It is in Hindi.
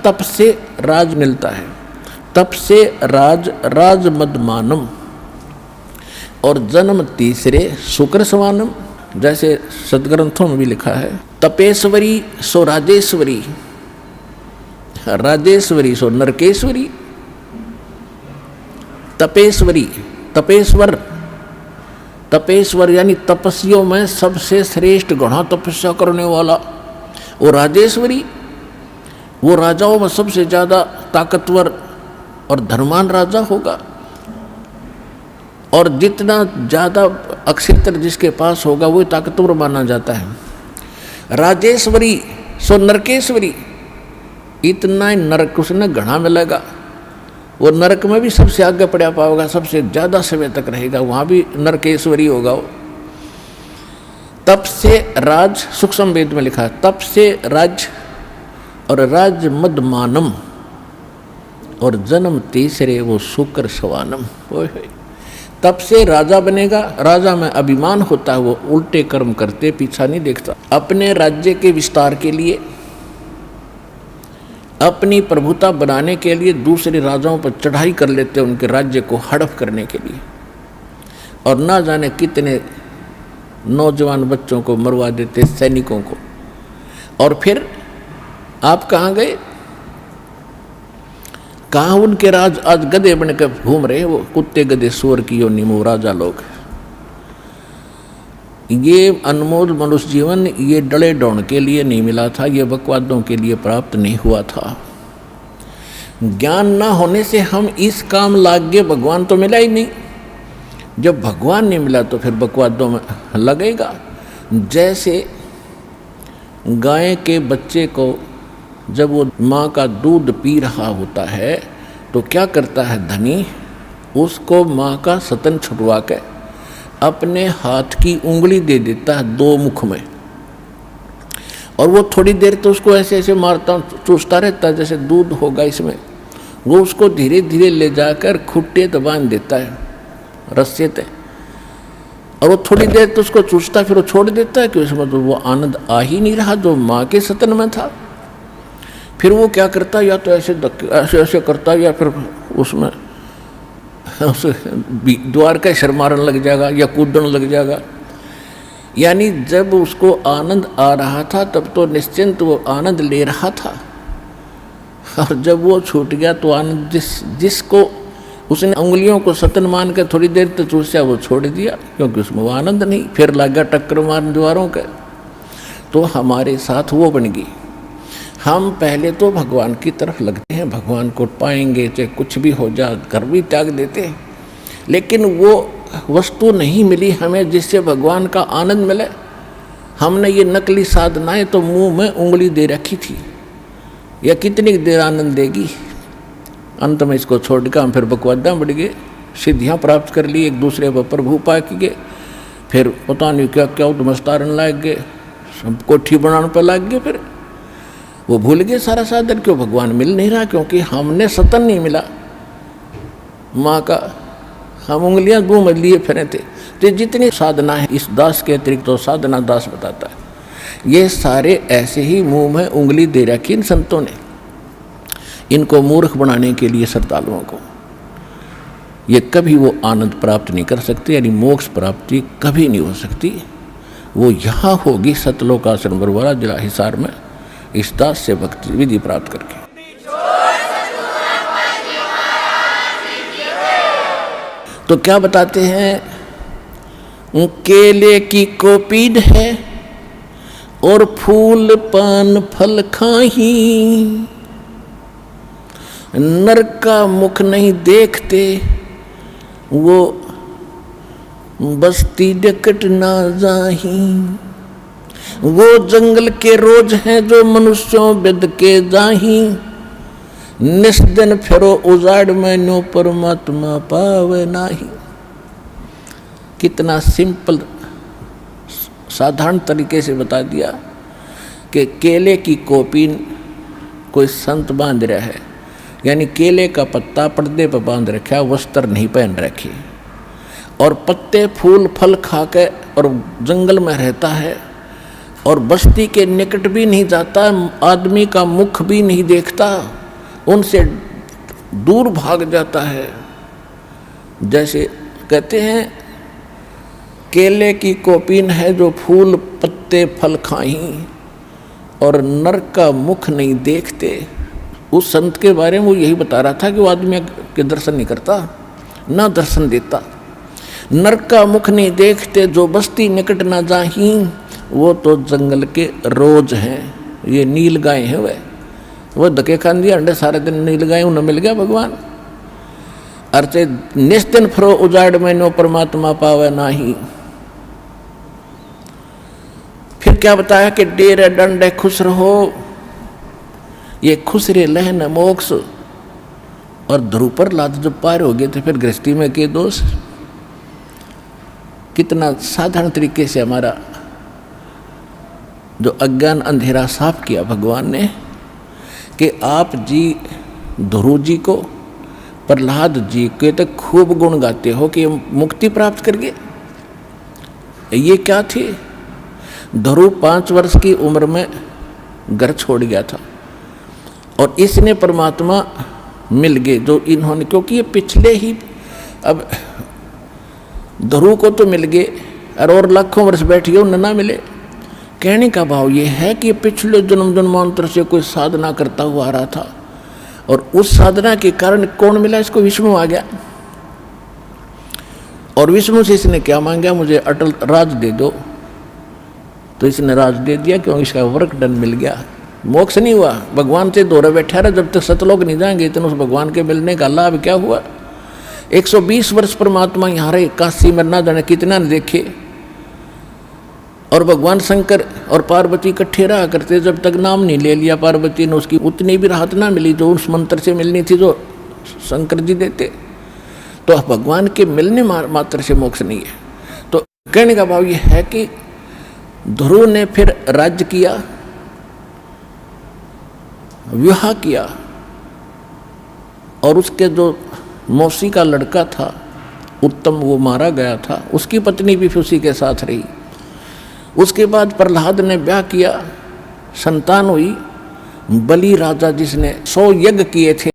तप से राज मिलता है। तप से राज राज मदमानम, और जन्म तीसरे शुक्र सवानम। जैसे सदग्रंथों में भी लिखा है, तपेश्वरी सो राजेश्वरी, राजेश्वरी सो नरकेश्वरी। तपेश्वरी, तपेश्वर, तपेश्वर यानी तपस्वियों में सबसे श्रेष्ठ घना तपस्या करने वाला। वो राजेश्वरी, वो राजाओं में सबसे ज़्यादा ताकतवर और धर्मान राजा होगा। और जितना ज़्यादा अक्षेत्र जिसके पास होगा वो ताकतवर माना जाता है। राजेश्वरी सो नरकेश्वरी, इतना ही नरक उसने घना मिलेगा। वो नरक में भी सबसे आगे पड़ा पाएगा, सबसे ज़्यादा समय तक रहेगा, वहाँ भी नरकेश्वरी होगा वो। तप से राज, सूक्ष्म वेद में लिखा है, तप से राज और राज मदमानम, और जन्म तीसरे वो शुक्र सवानम। तप से राजा बनेगा। राजा में अभिमान होता है, वो उल्टे कर्म करते पीछा नहीं देखता। अपने राज्य के विस्तार के लिए, अपनी प्रभुता बनाने के लिए दूसरे राजाओं पर चढ़ाई कर लेते, उनके राज्य को हड़प करने के लिए। और ना जाने कितने नौजवान बच्चों को मरवा देते, सैनिकों को। और फिर आप कहाँ गए? कहाँ उनके राज आज गधे बनकर घूम रहे, वो कुत्ते गधे सूअर की योनि में राजा लोग। ये अनमोल मनुष्य जीवन ये डले डौण के लिए नहीं मिला था, ये बकवादों के लिए प्राप्त नहीं हुआ था। ज्ञान ना होने से हम इस काम लाग गए, भगवान तो मिला ही नहीं। जब भगवान नहीं मिला तो फिर बकवादों में लगेगा। जैसे गाय के बच्चे को जब वो माँ का दूध पी रहा होता है तो क्या करता है धनी, उसको माँ का स्तन छुटवा के अपने हाथ की उंगली दे देता है दो मुख में, और वो थोड़ी देर तो उसको ऐसे ऐसे मारता चूसता रहता है जैसे दूध होगा इसमें। वो उसको धीरे धीरे ले जाकर खुट्टे तो बांध देता है रस्से ते, और वो थोड़ी देर तो उसको चूसता फिर वो छोड़ देता है कि उसमें तो वो आनंद आ ही नहीं रहा जो माँ के स्तन में था। फिर वो क्या करता, या तो ऐसे ऐसे करता, या फिर उसमें द्वार का शर मारने लग जाएगा या कूदने लग जाएगा। यानी जब उसको आनंद आ रहा था तब तो निश्चिंत वो आनंद ले रहा था, और जब वो छूट गया तो आनंद जिसको उसने उंगलियों को सतन मान के थोड़ी देर तक चूसा वो छोड़ दिया, क्योंकि उसमें वो आनंद नहीं। फिर लग गया टक्कर मारने द्वारों के। तो हमारे साथ वो बन गई। हम पहले तो भगवान की तरफ लगते हैं, भगवान को पाएंगे चाहे कुछ भी हो जाए, घर भी त्याग देते हैं, लेकिन वो वस्तु नहीं मिली हमें जिससे भगवान का आनंद मिले। हमने ये नकली साधनाएं तो मुंह में उंगली दे रखी थी, यह कितनी देर आनंद देगी। अंत में इसको छोड़ कर हम फिर बकवादा बढ़ गए, सिद्धियाँ प्राप्त कर ली, एक दूसरे पर प्रभु पा के, फिर पता नहीं क्या क्या उदमस्तारण लाग गए, सब कोठी बनाने पर लाग गए। फिर वो भूल गए सारा साधन, क्यों भगवान मिल नहीं रहा, क्योंकि हमने सतन नहीं मिला माँ का, हम उंगलियां मुंह में लिए फिरे थे। तो जितनी साधना है इस दास के अतिरिक्त तो साधना दास बताता है, ये सारे ऐसे ही मुंह में उंगली दे रखी इन संतों ने, इनको मूर्ख बनाने के लिए श्रद्धालुओं को। ये कभी वो आनंद प्राप्त नहीं कर सकते, यानी मोक्ष प्राप्ति कभी नहीं हो सकती। वो यहाँ होगी सतलोक आश्रम बरवाला जिला हिसार में, इस दास से भक्ति विधि प्राप्त करके। तो क्या बताते हैं, केले की कोपीड है और फूल पान फल खाही, नर का मुख नहीं देखते वो बस्ती डकट ना जाही। वो जंगल के रोज हैं जो मनुष्यों बिद के जाही, निस्दिन फिरो उजाड़ में नो परमात्मा पावे नाही। कितना सिंपल साधारण तरीके से बता दिया कि केले की कोपीन कोई संत बांध रहा है, यानी केले का पत्ता पर्दे पर बांध रखा, वस्त्र नहीं पहन रखी, और पत्ते फूल फल खा के और जंगल में रहता है, और बस्ती के निकट भी नहीं जाता, आदमी का मुख भी नहीं देखता, उनसे दूर भाग जाता है। जैसे कहते हैं केले की कोपीन है जो फूल पत्ते फल खाहीं और नर का मुख नहीं देखते। उस संत के बारे में वो यही बता रहा था कि वो आदमी के दर्शन नहीं करता, ना दर्शन देता। नर का मुख नहीं देखते जो बस्ती निकट ना जाहीं, वो तो जंगल के रोज हैं। ये नील गाय है वह धके खान दिया अंडे सारे दिन नील गाय उन्हें मिल गया भगवान। अर्चे निस्दिन फरो उजाड़ में नो परमात्मा पावे नाही। फिर क्या बताया कि डेरे डंडे खुश रहो, ये खुश रे लहन मोक्ष। और ध्रुव पर लाद जब पार हो गए थे फिर गृहस्थी में के दोष। कितना साधारण तरीके से हमारा जो अज्ञान अंधेरा साफ किया भगवान ने कि आप जी ध्रुव जी को प्रहलाद जी के तक खूब गुण गाते हो कि मुक्ति प्राप्त कर गए। ये क्या थे? ध्रुव 5 वर्ष की उम्र में घर छोड़ गया था और इसने परमात्मा मिल गए जो इन्होंने, क्योंकि ये पिछले ही अब ध्रुव को तो मिल गए और लाखों वर्ष बैठिए उन्हें ना मिले। कहने का भाव ये है कि पिछले जन्म जन्मांतर से कोई साधना करता हुआ आ रहा था और उस साधना के कारण कौन मिला इसको? विष्णु आ गया और विष्णु से इसने क्या मांगा? मुझे अटल राज दे दो। तो इसने राज दे दिया क्योंकि इसका वर्क डन मिल गया। मोक्ष नहीं हुआ, भगवान से दोहरा बैठा रहा जब तक सतलोक नहीं जाएंगे। इतना उस भगवान के मिलने का लाभ क्या हुआ? 120 वर्ष परमात्मा यहाँ रहे, काशी में ना जाने कितना ने देखे। और भगवान शंकर और पार्वती इकट्ठे रहा करते, जब तक नाम नहीं ले लिया पार्वती ने उसकी उतनी भी राहत ना मिली जो उस मंत्र से मिलनी थी जो शंकर जी देते। तो भगवान के मिलने मात्र से मोक्ष नहीं है। तो कहने का भाव ये है कि ध्रुव ने फिर राज्य किया, विवाह किया और उसके जो मौसी का लड़का था उत्तम वो मारा गया था, उसकी पत्नी भी उसी के साथ रही। उसके बाद प्रहलाद ने ब्याह किया, संतान हुई। बलि राजा जिसने 100 यज्ञ किए थे